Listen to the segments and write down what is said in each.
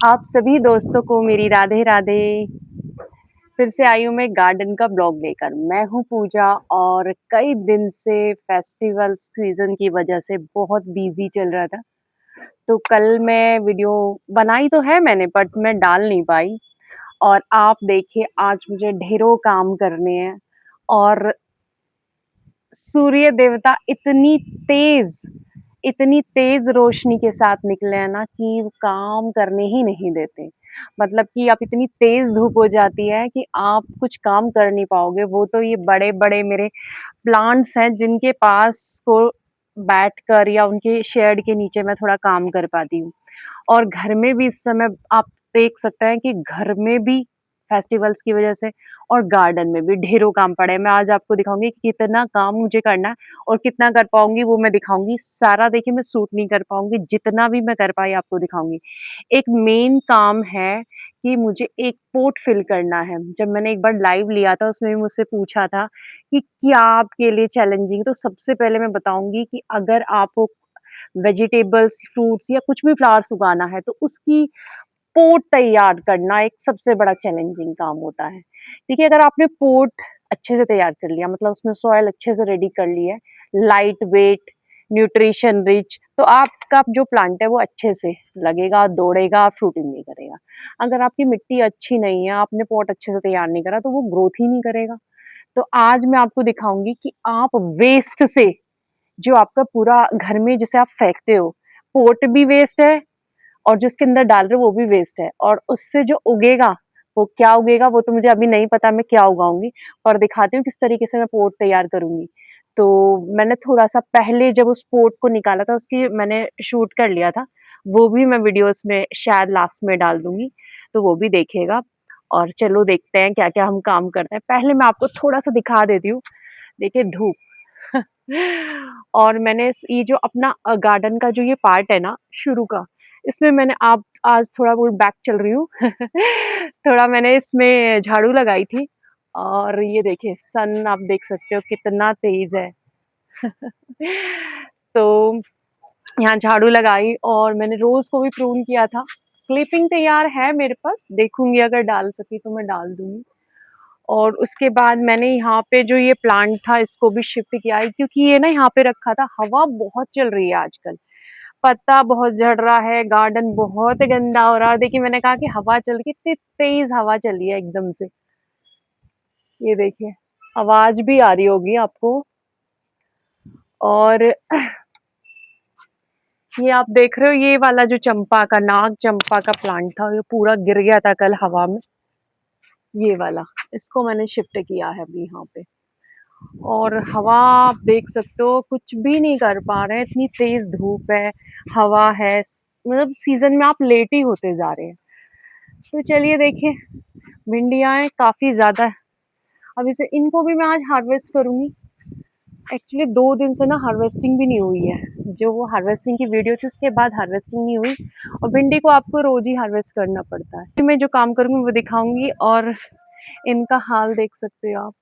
आप सभी दोस्तों को मेरी राधे राधे। फिर से आई हूँ मैं गार्डन का ब्लॉग लेकर। मैं हूँ पूजा और कई दिन से फेस्टिवल सीजन की वजह से बहुत बिजी चल रहा था। तो कल मैं वीडियो बनाई तो है मैंने, बट मैं डाल नहीं पाई। और आप देखिए, आज मुझे ढेरों काम करने हैं और सूर्य देवता इतनी तेज रोशनी के साथ निकले हैं ना कि वो काम करने ही नहीं देते। मतलब कि आप इतनी तेज धूप हो जाती है कि आप कुछ काम कर नहीं पाओगे। वो तो ये बड़े बड़े मेरे प्लांट्स हैं जिनके पास को बैठकर या उनके शेड के नीचे मैं थोड़ा काम कर पाती हूँ। और घर में भी इस समय आप देख सकते हैं कि घर में भी फेस्टिवल्स की वजह से और गार्डन में भी ढेरों काम पड़े हैं। मैं आज आपको दिखाऊँगी कि कितना काम मुझे करना है और कितना कर पाऊँगी वो मैं दिखाऊँगी। सारा देखिए मैं शूट नहीं कर पाऊँगी, जितना भी मैं कर पाई आपको दिखाऊँगी। एक मेन काम है कि मुझे एक पॉट फिल करना है। जब मैंने एक बार लाइव लिया था उसमें भी मुझसे पूछा था कि क्या आपके लिए चैलेंजिंग, तो सबसे पहले मैं बताऊँगी कि अगर आपको वेजिटेबल्स, फ्रूट्स या कुछ भी फ्लावर्स उगाना है तो उसकी पॉट तैयार करना एक सबसे बड़ा चैलेंजिंग काम होता है। देखिए, अगर आपने पॉट अच्छे से तैयार कर लिया, मतलब उसमें सॉइल अच्छे से रेडी कर ली है, लाइट वेट, न्यूट्रिशन रिच, तो आपका जो प्लांट है वो अच्छे से लगेगा, दौड़ेगा, फ्रूटिंग नहीं करेगा। अगर आपकी मिट्टी अच्छी नहीं है, आपने पॉट अच्छे से तैयार नहीं करा, तो वो ग्रोथ ही नहीं करेगा। तो आज मैं आपको दिखाऊँगी कि आप वेस्ट से, जो आपका पूरा घर में जिसे आप फेंकते हो, पॉट भी वेस्ट है और जो उसके अंदर डाल रहे हो वो भी वेस्ट है, और उससे जो उगेगा, वो क्या उगेगा वो तो मुझे अभी नहीं पता मैं क्या उगाऊँगी, और दिखाती हूँ किस तरीके से मैं पॉट तैयार करूँगी। तो मैंने थोड़ा-सा पहले जब उस पॉट को निकाला था उसकी मैंने शूट कर लिया था, वो भी मैं वीडियोज़ में शायद लास्ट में डाल दूँगी, तो वो भी देखिएगा। और चलो देखते हैं क्या-क्या हम काम करते हैं। पहले मैं आपको थोड़ा-सा दिखा देती हूँ, देखिए धूप। और मैंने ये जो अपना गार्डन का जो ये पार्ट है ना शुरू का, इसमें मैंने आप आज थोड़ा वो बैक चल रही हूँ। थोड़ा मैंने इसमें झाड़ू लगाई थी और ये देखिए सन आप देख सकते हो कितना तेज है। तो यहाँ झाड़ू लगाई और मैंने रोज को भी प्रून किया था। क्लिपिंग तैयार है मेरे पास, देखूंगी अगर डाल सकी तो मैं डाल दूंगी। और उसके बाद मैंने यहाँ पे जो ये प्लांट था इसको भी शिफ्ट किया है, क्योंकि ये ना यहाँ पे रखा था। हवा बहुत चल रही है आजकल, पत्ता बहुत झड़ रहा है, गार्डन बहुत गंदा हो रहा है। देखिए मैंने कहा कि हवा चल रही, कितनी तेज हवा चली है एकदम से। ये देखिए, आवाज भी आ रही होगी आपको। और ये आप देख रहे हो, ये वाला जो चंपा का, नाग चंपा का प्लांट था, ये पूरा गिर गया था कल हवा में। ये वाला, इसको मैंने शिफ्ट किया है अभी यहाँ पे। और हवा आप देख सकते हो, कुछ भी नहीं कर पा रहे हैं, इतनी तेज धूप है, हवा है, मतलब सीजन में आप लेट ही होते जा रहे हैं। तो चलिए देखिए, भिंडियाँ हैं काफी ज्यादा है। अब इसे, इनको भी मैं आज हार्वेस्ट करूंगी। एक्चुअली 2 दिन से ना हार्वेस्टिंग भी नहीं हुई है, जो वो हार्वेस्टिंग की वीडियो थी उसके बाद हार्वेस्टिंग नहीं हुई। और भिंडी को आपको रोज ही हार्वेस्ट करना पड़ता है। तो मैं जो काम करूंगी वो दिखाऊंगी। और इनका हाल देख सकते हो आप।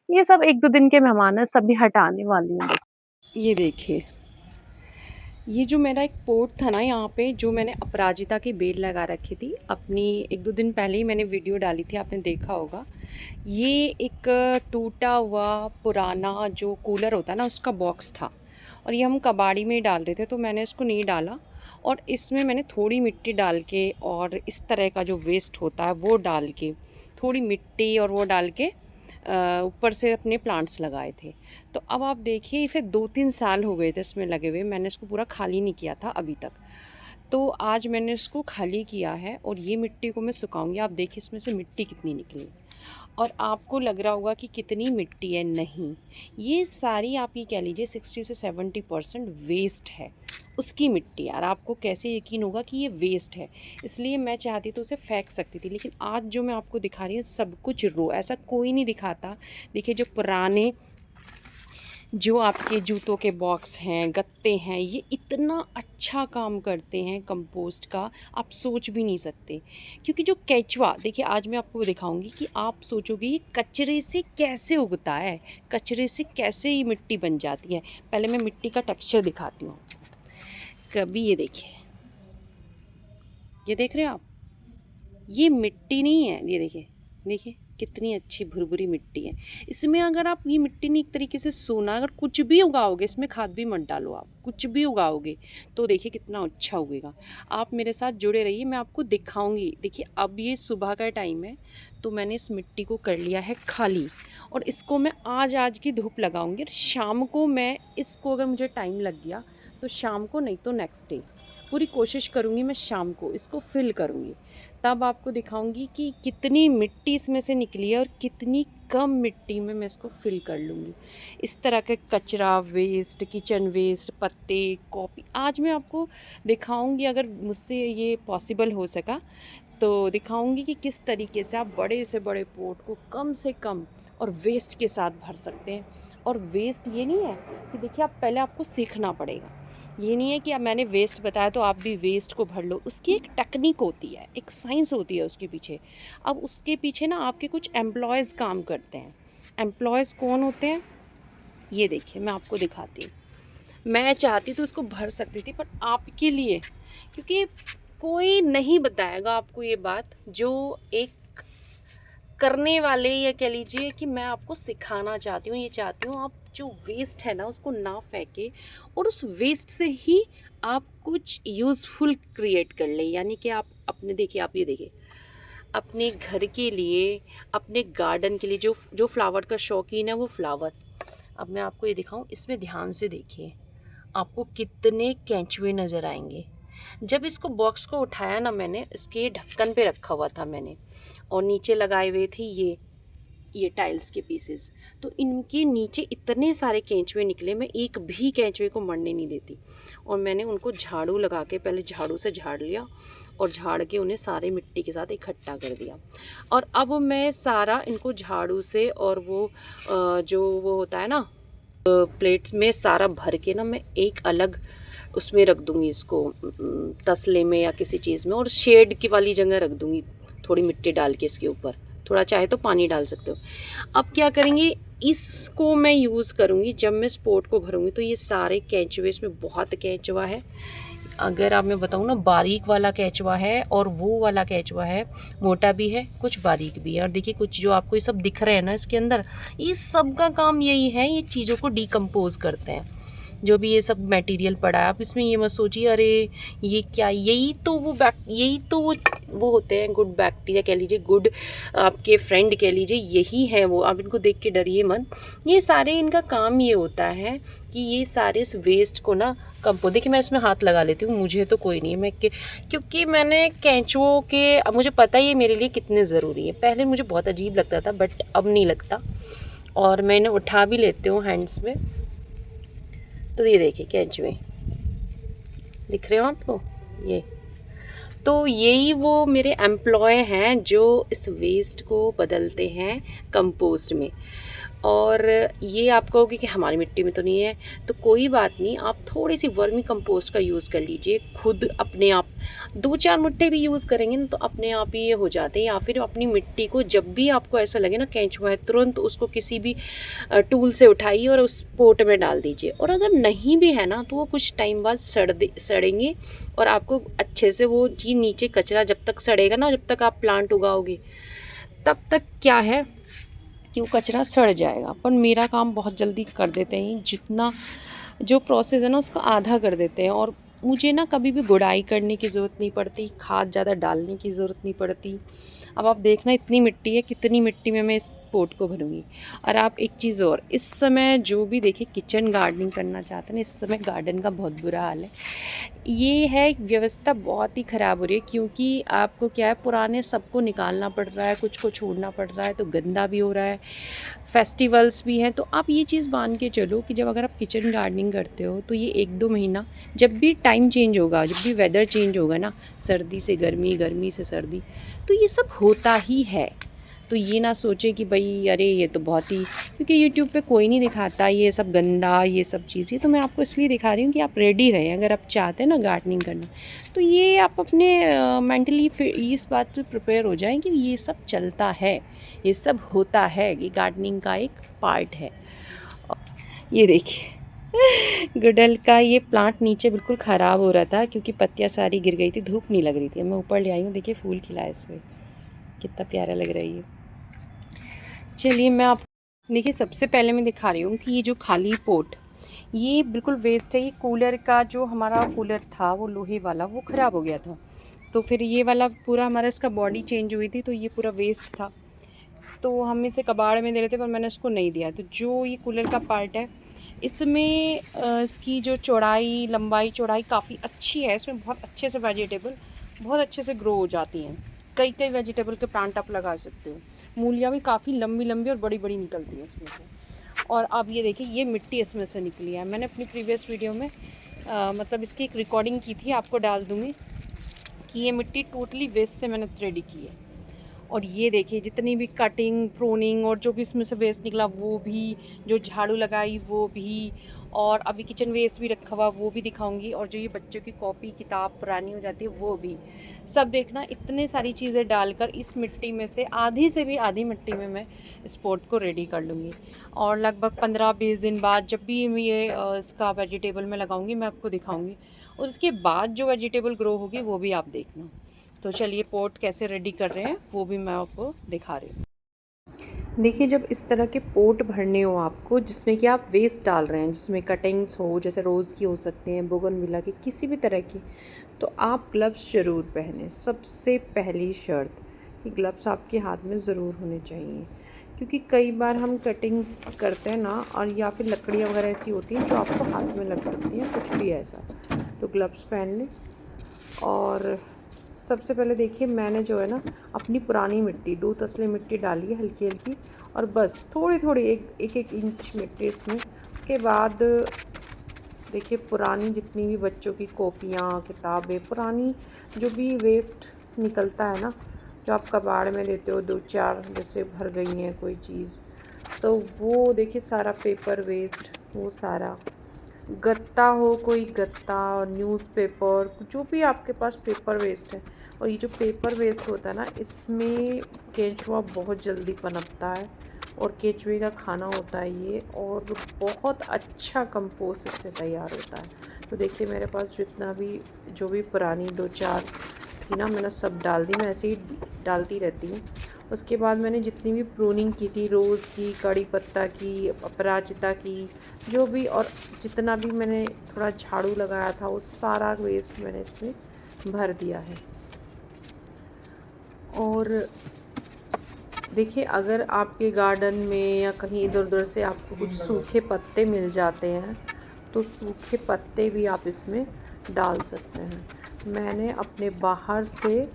ये सब 1-2 दिन के मेहमान है, सब भी हटाने वाली हूँ बस। ये देखिए, ये जो मेरा एक पोट था ना यहाँ पे, जो मैंने अपराजिता की बेल लगा रखी थी अपनी, 1-2 दिन पहले ही मैंने वीडियो डाली थी, आपने देखा होगा। ये एक टूटा हुआ पुराना जो कूलर होता है ना उसका बॉक्स था, और ये हम कबाड़ी में ही डाल रहे थे, तो मैंने इसको नहीं डाला। और इसमें मैंने थोड़ी मिट्टी डाल के और इस तरह का जो वेस्ट होता है वो डाल के, थोड़ी मिट्टी और वो डाल के ऊपर से अपने प्लांट्स लगाए थे। तो अब आप देखिए, इसे 2-3 साल हो गए थे इसमें लगे हुए, मैंने इसको पूरा खाली नहीं किया था अभी तक। तो आज मैंने इसको खाली किया है और ये मिट्टी को मैं सुखाऊंगी। आप देखिए इसमें से मिट्टी कितनी निकली। और आपको लग रहा होगा कि कितनी मिट्टी है, नहीं, ये सारी आप ये कह लीजिए 60 से 70% वेस्ट है उसकी मिट्टी। यार आपको कैसे यकीन होगा कि ये वेस्ट है? इसलिए मैं चाहती तो उसे फेंक सकती थी, लेकिन आज जो मैं आपको दिखा रही हूँ सब कुछ रो, ऐसा कोई नहीं दिखाता। देखिए, जो पुराने जो आपके जूतों के बॉक्स हैं, गत्ते हैं, ये इतना अच्छा काम करते हैं कंपोस्ट का, आप सोच भी नहीं सकते। क्योंकि जो केचुआ, देखिए आज मैं आपको दिखाऊंगी कि आप सोचोगे ये कचरे से कैसे उगता है, कचरे से कैसे ये मिट्टी बन जाती है। पहले मैं मिट्टी का टेक्सचर दिखाती हूँ। कभी ये देखिए, ये देख रहे हो आप, ये मिट्टी नहीं है, ये देखिए, देखिए कितनी अच्छी भुरभुरी मिट्टी है। इसमें अगर आप ये मिट्टी नहीं एक तरीके से सोना, अगर कुछ भी उगाओगे, इसमें खाद भी मत डालो, आप कुछ भी उगाओगे तो देखिए कितना अच्छा उगेगा। आप मेरे साथ जुड़े रहिए, मैं आपको दिखाऊंगी। देखिए अब ये सुबह का टाइम है, तो मैंने इस मिट्टी को कर लिया है खाली, और इसको मैं आज की धूप लगाऊंगी, और शाम को मैं इसको, अगर मुझे टाइम लग गया तो शाम को, नहीं तो नेक्स्ट डे पूरी कोशिश करूँगी मैं शाम को इसको फिल करूँगी। तब आपको दिखाऊंगी कि कितनी मिट्टी इसमें से निकली है और कितनी कम मिट्टी में मैं इसको फिल कर लूँगी। इस तरह के कचरा वेस्ट, किचन वेस्ट, पत्ते, कॉपी, आज मैं आपको दिखाऊंगी, अगर मुझसे ये पॉसिबल हो सका तो दिखाऊंगी कि किस तरीके से आप बड़े से बड़े पोर्ट को कम से कम और वेस्ट के साथ भर सकते हैं। और वेस्ट ये नहीं है कि देखिए, आप पहले आपको सीखना पड़ेगा। ये नहीं है कि अब मैंने वेस्ट बताया तो आप भी वेस्ट को भर लो। उसकी एक टेक्निक होती है, एक साइंस होती है उसके पीछे। अब उसके पीछे ना आपके कुछ एम्प्लॉयज़ काम करते हैं। एम्प्लॉयज़ कौन होते हैं, ये देखिए मैं आपको दिखाती हूँ। मैं चाहती तो उसको भर सकती थी, पर आपके लिए, क्योंकि कोई नहीं बताएगा आपको ये बात, जो एक करने वाले, या कह लीजिए कि मैं आपको सिखाना चाहती हूँ। ये चाहती हूँ आप जो वेस्ट है ना उसको ना फेंके, और उस वेस्ट से ही आप कुछ यूज़फुल क्रिएट कर लें। यानी कि आप अपने, देखिए आप ये देखिए, अपने घर के लिए, अपने गार्डन के लिए, जो जो फ्लावर का शौकीन है वो फ्लावर। अब मैं आपको ये दिखाऊं, इसमें ध्यान से देखिए, आपको कितने केंचुए नज़र आएंगे। जब इसको बॉक्स को उठाया ना मैंने, इसके ढक्कन पे रखा हुआ था मैंने, और नीचे लगाए हुए थे ये टाइल्स के पीसेस, तो इनके नीचे इतने सारे केंचुए निकले, मैं एक भी केंचुए को मरने नहीं देती। और मैंने उनको झाड़ू लगा के, पहले झाड़ू से झाड़ लिया, और झाड़ के उन्हें सारे मिट्टी के साथ इकट्ठा कर दिया। और अब मैं सारा इनको झाड़ू से, और वो जो वो होता है ना प्लेट्स में, सारा भर के ना मैं एक अलग उसमें रख दूँगी इसको, तसले में या किसी चीज़ में, और शेड की वाली जगह रख दूँगी, थोड़ी मिट्टी डाल के इसके ऊपर, थोड़ा चाहे तो पानी डाल सकते हो। अब क्या करेंगे, इसको मैं यूज़ करूँगी जब मैं स्पोर्ट को भरूँगी, तो ये सारे केंचुए, इसमें बहुत केंचुआ है। अगर आप, मैं बताऊँ ना, बारीक वाला केंचुआ है, और वो वाला केंचुआ है मोटा भी है, कुछ बारीक भी है। और देखिए कुछ जो आपको ये सब दिख रहे हैं ना इसके अंदर, ये सब का काम यही है, ये चीज़ों को डिकम्पोज करते हैं। जो भी ये सब मटेरियल पड़ा है, आप इसमें ये मत सोचिए अरे ये क्या, यही तो वो होते हैं गुड बैक्टीरिया कह लीजिए, गुड आपके फ्रेंड कह लीजिए, यही है वो। आप इनको देख के डरिए मत। ये सारे, इनका काम ये होता है कि ये सारे इस वेस्ट को ना कंपोस्ट, देखिए मैं इसमें हाथ लगा लेती हूँ, मुझे तो कोई नहीं है, क्योंकि मैंने केंचुओं के, अब मुझे पता है ये मेरे लिए कितने ज़रूरी है। पहले मुझे बहुत अजीब लगता था, बट अब नहीं लगता, और मैं इन्हें उठा भी लेती हूँ हैंड्स में। तो ये देखिए केंचुए दिख रहे हो आपको, ये तो यही वो मेरे एम्प्लॉय हैं जो इस वेस्ट को बदलते हैं कंपोस्ट में। और ये आप कहोगे कि हमारी मिट्टी में तो नहीं है, तो कोई बात नहीं, आप थोड़ी सी वर्मी कंपोस्ट का यूज़ कर लीजिए खुद अपने आप। 2-4 मुट्ठे भी यूज़ करेंगे ना तो अपने आप ही ये हो जाते हैं। या फिर अपनी मिट्टी को जब भी आपको ऐसा लगे ना केंचुआ है, तुरंत उसको किसी भी टूल से उठाइए और उस पोट में डाल दीजिए। और अगर नहीं भी है ना तो वो कुछ टाइम बाद सड़ेंगे, और आपको अच्छे से वो चीज़, नीचे कचरा जब तक सड़ेगा ना, जब तक आप प्लांट उगाओगे तब तक क्या है कि वो कचरा सड़ जाएगा। पर मेरा काम बहुत जल्दी कर देते हैं, जितना जो प्रोसेस है ना उसका आधा कर देते हैं। और मुझे ना कभी भी गुड़ाई करने की ज़रूरत नहीं पड़ती, खाद ज़्यादा डालने की ज़रूरत नहीं पड़ती। अब आप देखना इतनी मिट्टी है, कितनी मिट्टी में मैं इस पोट को भरूँगी। और आप एक चीज़ और, इस समय जो भी देखिए किचन गार्डनिंग करना चाहते हैं ना, इस समय गार्डन का बहुत बुरा हाल है। ये है व्यवस्था बहुत ही ख़राब हो रही है, क्योंकि आपको क्या है, पुराने सबको निकालना पड़ रहा है, कुछ को छोड़ना पड़ रहा है, तो गंदा भी हो रहा है, फेस्टिवल्स भी हैं। तो आप ये चीज़ मान के चलो कि जब अगर आप किचन गार्डनिंग करते हो तो ये 1-2 महीना, जब भी टाइम चेंज होगा, जब भी वेदर चेंज होगा ना, सर्दी से गर्मी, गर्मी से सर्दी, तो ये सब होता ही है। तो ये ना सोचे कि भाई अरे ये तो बहुत ही, क्योंकि यूट्यूब पे कोई नहीं दिखाता ये सब गंदा, ये सब चीज़ें, तो मैं आपको इसलिए दिखा रही हूँ कि आप रेडी रहें। अगर आप चाहते हैं ना गार्डनिंग करना, तो ये आप अपने मेंटली इस बात से प्रिपेयर हो जाएं कि ये सब चलता है, ये सब होता है, ये गार्डनिंग का एक पार्ट है। ये देखिए गुड़हल का ये प्लांट नीचे बिल्कुल ख़राब हो रहा था क्योंकि पत्तियाँ सारी गिर गई थी, धूप नहीं लग रही थी। मैं ऊपर ले आई हूँ, देखिए फूल खिला है इसमें, कितना प्यारा लग रहा है ये। चलिए मैं आप देखिए, सबसे पहले मैं दिखा रही हूँ कि ये जो खाली पोट, ये बिल्कुल वेस्ट है। ये कूलर का जो हमारा कूलर था वो लोहे वाला, वो ख़राब हो गया था, तो फिर ये वाला पूरा हमारा इसका बॉडी चेंज हुई थी, तो ये पूरा वेस्ट था। तो हम इसे कबाड़ में दे रहे थे पर मैंने इसको नहीं दिया। तो जो ये कूलर का पार्ट है, इसमें इसकी जो चौड़ाई, लंबाई चौड़ाई काफ़ी अच्छी है। इसमें बहुत अच्छे से वेजिटेबल बहुत अच्छे से ग्रो हो जाती हैं। कई कई वेजिटेबल के प्लांट आप लगा सकते हो। मूलियाँ भी काफ़ी लंबी लंबी और बड़ी बड़ी निकलती हैं इसमें से। और अब ये देखिए, ये मिट्टी इसमें से निकली है। मैंने अपनी प्रीवियस वीडियो में मतलब इसकी एक रिकॉर्डिंग की थी, आपको डाल दूँगी, कि ये मिट्टी टोटली वेस्ट से मैंने रेडी की है। और ये देखिए, जितनी भी कटिंग, प्रूनिंग और जो भी इसमें से वेस्ट निकला वो भी, जो झाड़ू लगाई वो भी, और अभी किचन वेस्ट भी रखा हुआ वो भी दिखाऊंगी, और जो ये बच्चों की कॉपी किताब पुरानी हो जाती है वो भी, सब देखना। इतने सारी चीज़ें डालकर इस मिट्टी में से आधी से भी आधी मिट्टी में मैं इस पॉट को रेडी कर लूँगी। और लगभग 15-20 दिन बाद जब भी मैं ये इसका वेजिटेबल में लगाऊंगी, मैं आपको दिखाऊंगी, और उसके बाद जो वेजिटेबल ग्रो होगी वो भी आप देखना। तो चलिए, पॉट कैसे रेडी कर रहे हैं वो भी मैं आपको दिखा रही हूँ। देखिए, जब इस तरह के पोट भरने हो आपको, जिसमें कि आप वेस्ट डाल रहे हैं, जिसमें कटिंग्स हो, जैसे रोज़ की हो सकती हैं, बोगनविला की, किसी भी तरह की, तो आप ग्लव्स ज़रूर पहनें। सबसे पहली शर्त कि ग्लव्स आपके हाथ में ज़रूर होने चाहिए, क्योंकि कई बार हम कटिंग्स करते हैं ना, और या फिर लकड़ियाँ वगैरह ऐसी होती हैं जो आपको हाथ में लग सकती हैं, कुछ भी ऐसा, तो ग्लव्स पहन लें। और सबसे पहले देखिए, मैंने जो है ना अपनी पुरानी मिट्टी, 2 तसले मिट्टी डाली है हल्की हल्की, और बस थोड़ी थोड़ी एक इंच मिट्टी इसमें। उसके बाद देखिए, पुरानी जितनी भी बच्चों की कॉपियाँ, किताबें, पुरानी जो भी वेस्ट निकलता है ना, जो आप कबाड़ में देते हो, 2-4 जैसे भर गई हैं कोई चीज़, तो वो देखिए सारा पेपर वेस्ट, वो सारा गत्ता हो, कोई गत्ता, न्यूज़पेपर, जो भी आपके पास पेपर वेस्ट है। और ये जो पेपर वेस्ट होता है ना, इसमें केंचुआ बहुत जल्दी पनपता है, और केंचुए का खाना होता है ये, और बहुत अच्छा कंपोस्ट इससे तैयार होता है। तो देखिए, मेरे पास जितना भी जो भी पुरानी 2-4 थी ना, मैंने सब डाल दी। मैं ऐसे ही डालती रहती हूँ। उसके बाद मैंने जितनी भी प्रूनिंग की थी, रोज़ की, कड़ी पत्ता की, अपराजिता की, जो भी, और जितना भी मैंने थोड़ा झाड़ू लगाया था, वो सारा वेस्ट मैंने इसमें भर दिया है। और देखिए, अगर आपके गार्डन में या कहीं इधर उधर से आपको कुछ सूखे पत्ते मिल जाते हैं, तो सूखे पत्ते भी आप इसमें डाल सकते हैं। मैंने अपने बाहर से,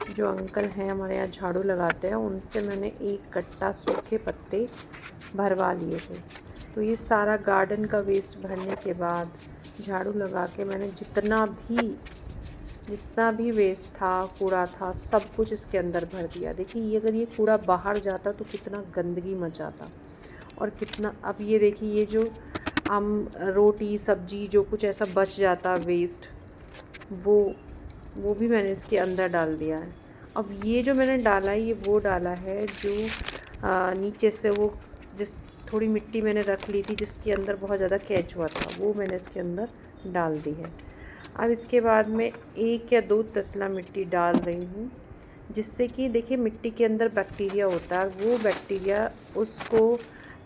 जो अंकल हैं हमारे यहाँ झाड़ू लगाते हैं, उनसे मैंने 1 कट्टा सूखे पत्ते भरवा लिए थे। तो ये सारा गार्डन का वेस्ट भरने के बाद झाड़ू लगा के मैंने जितना भी वेस्ट था, कूड़ा था, सब कुछ इसके अंदर भर दिया। देखिए, ये अगर ये कूड़ा बाहर जाता तो कितना गंदगी मचाता, और कितना, अब ये देखिए, ये जो हम रोटी सब्जी जो कुछ ऐसा बच जाता वेस्ट, वो भी मैंने इसके अंदर डाल दिया है। अब ये जो मैंने डाला है, ये वो डाला है जो नीचे से वो जिस थोड़ी मिट्टी मैंने रख ली थी जिसके अंदर बहुत ज़्यादा केंचुआ था, वो मैंने इसके अंदर डाल दी है। अब इसके बाद मैं 1 या 2 तसला मिट्टी डाल रही हूँ, जिससे कि देखिए, मिट्टी के अंदर बैक्टीरिया होता है, वो बैक्टीरिया उसको,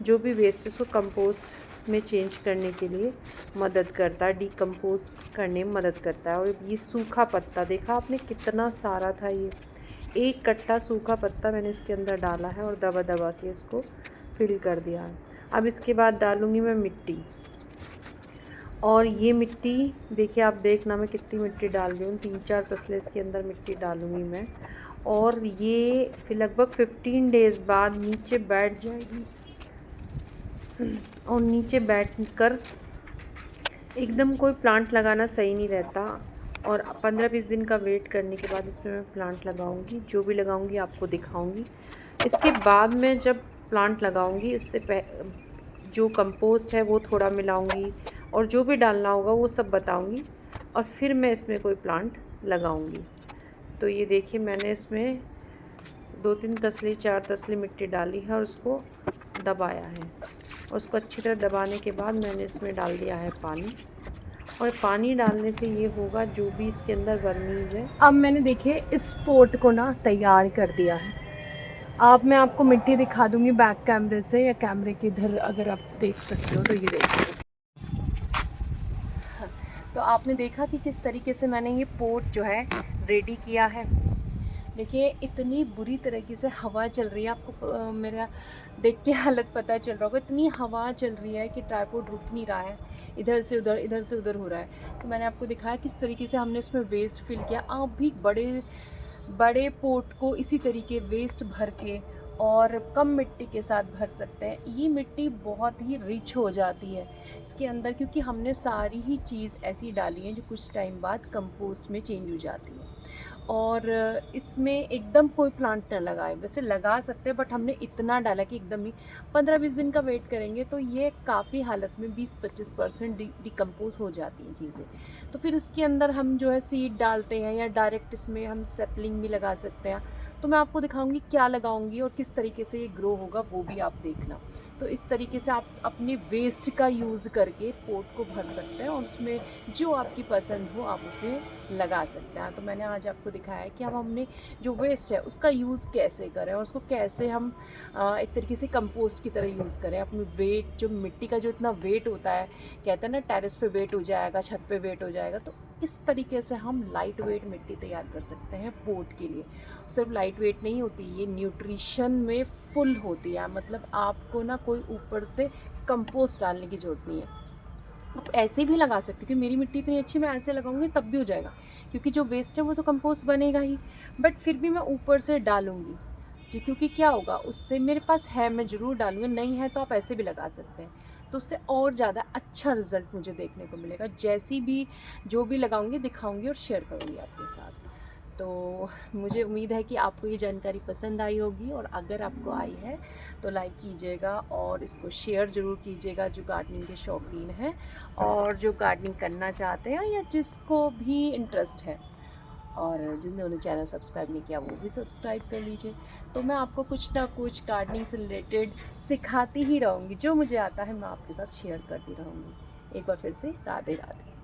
जो भी वेस्ट है, उसको कंपोस्ट में चेंज करने के लिए मदद करता है, डिकम्पोज करने में मदद करता है। और ये सूखा पत्ता देखा आपने कितना सारा था, ये 1 कट्टा सूखा पत्ता मैंने इसके अंदर डाला है, और दबा दबा के इसको फिल कर दिया है। अब इसके बाद डालूँगी मैं मिट्टी, और ये मिट्टी देखिए, आप देखना मैं कितनी मिट्टी डाल रही हूँ। 3-4 तसले इसके अंदर मिट्टी डालूँगी मैं, और ये फिर लगभग 15 डेज़ बाद नीचे बैठ जाएगी, और नीचे बैठ कर एकदम कोई प्लांट लगाना सही नहीं रहता, और 15-20 दिन का वेट करने के बाद इसमें मैं प्लांट लगाऊंगी। जो भी लगाऊंगी आपको दिखाऊंगी। इसके बाद मैं जब प्लांट लगाऊंगी, इससे जो कंपोस्ट है वो थोड़ा मिलाऊंगी, और जो भी डालना होगा वो सब बताऊंगी, और फिर मैं इसमें कोई प्लांट लगाऊंगी। तो ये देखिए, मैंने इसमें 2-3 तसले 4 तसले मिट्टी डाली है, और उसको दबाया है। उसको अच्छी तरह दबाने के बाद मैंने इसमें डाल दिया है पानी, और पानी डालने से ये होगा जो भी इसके अंदर वर्मीज़ है। अब मैंने देखिए इस पोट को ना तैयार कर दिया है। अब मैं आपको मिट्टी दिखा दूंगी बैक कैमरे से, या कैमरे के इधर अगर आप देख सकते हो तो ये देखिए। तो आपने देखा कि किस तरीके से मैंने ये पोट जो है रेडी किया है। देखिए इतनी बुरी तरीके से हवा चल रही है, आपको मेरा देख के हालत पता चल रहा होगा, इतनी हवा चल रही है कि ट्राइपॉड रुक नहीं रहा है, इधर से उधर इधर से उधर हो रहा है। तो मैंने आपको दिखाया किस तरीके से हमने इसमें वेस्ट फिल किया। आप भी बड़े बड़े पोट को इसी तरीके वेस्ट भर के और कम मिट्टी के साथ भर सकते हैं। ये मिट्टी बहुत ही रिच हो जाती है इसके अंदर, क्योंकि हमने सारी ही चीज़ ऐसी डाली है जो कुछ टाइम बाद कंपोस्ट में चेंज हो जाती है। और इसमें एकदम कोई प्लांट न लगाए, वैसे लगा सकते हैं बट हमने इतना डाला कि एकदम ही 15-20 दिन का वेट करेंगे तो ये काफ़ी हालत में 20-25% डिकम्पोज हो जाती हैं चीज़ें। तो फिर इसके अंदर हम जो है सीड डालते हैं, या डायरेक्ट इसमें हम सैपलिंग भी लगा सकते हैं। तो मैं आपको दिखाऊंगी क्या लगाऊंगी और किस तरीके से ये ग्रो होगा, वो भी आप देखना। तो इस तरीके से आप अपने वेस्ट का यूज़ करके पोट को भर सकते हैं और उसमें जो आपकी पसंद हो आप उसे लगा सकते हैं। तो मैंने आज आपको दिखाया है कि अब हमने जो वेस्ट है उसका यूज़ कैसे करें और उसको कैसे हम एक तरीके से कंपोस्ट की तरह यूज़ करें। अपने वेट, जो मिट्टी का जो इतना वेट होता है, कहते हैं ना टेरेस पे वेट हो जाएगा, छत पे वेट हो जाएगा, तो इस तरीके से हम लाइट वेट मिट्टी तैयार कर सकते हैं पोट के लिए। सिर्फ लाइट वेट नहीं होती, ये न्यूट्रिशन में फुल होती है, मतलब आपको ना कोई ऊपर से कंपोस्ट डालने की ज़रूरत नहीं है। आप ऐसे भी लगा सकते हो कि मेरी मिट्टी इतनी अच्छी, मैं ऐसे लगाऊंगी तब भी हो जाएगा, क्योंकि जो वेस्ट है वो तो कंपोस्ट बनेगा ही, बट फिर भी मैं ऊपर से डालूंगी जी, क्योंकि क्या होगा उससे, मेरे पास है मैं ज़रूर डालूंगी, नहीं है तो आप ऐसे भी लगा सकते हैं, तो उससे और ज़्यादा अच्छा रिजल्ट मुझे देखने को मिलेगा। जैसी भी जो भी लगाऊंगी दिखाऊंगी और शेयर करूंगी आपके साथ। तो मुझे उम्मीद है कि आपको ये जानकारी पसंद आई होगी, और अगर आपको आई है तो लाइक कीजिएगा और इसको शेयर ज़रूर कीजिएगा जो गार्डनिंग के शौकीन हैं और जो गार्डनिंग करना चाहते हैं या जिसको भी इंटरेस्ट है, और जिन्होंने चैनल सब्सक्राइब नहीं किया वो भी सब्सक्राइब कर लीजिए। तो मैं आपको कुछ ना कुछ गार्डनिंग से रिलेटेड सिखाती ही रहूँगी, जो मुझे आता है मैं आपके साथ शेयर करती रहूँगी। एक बार फिर से राधे राधे।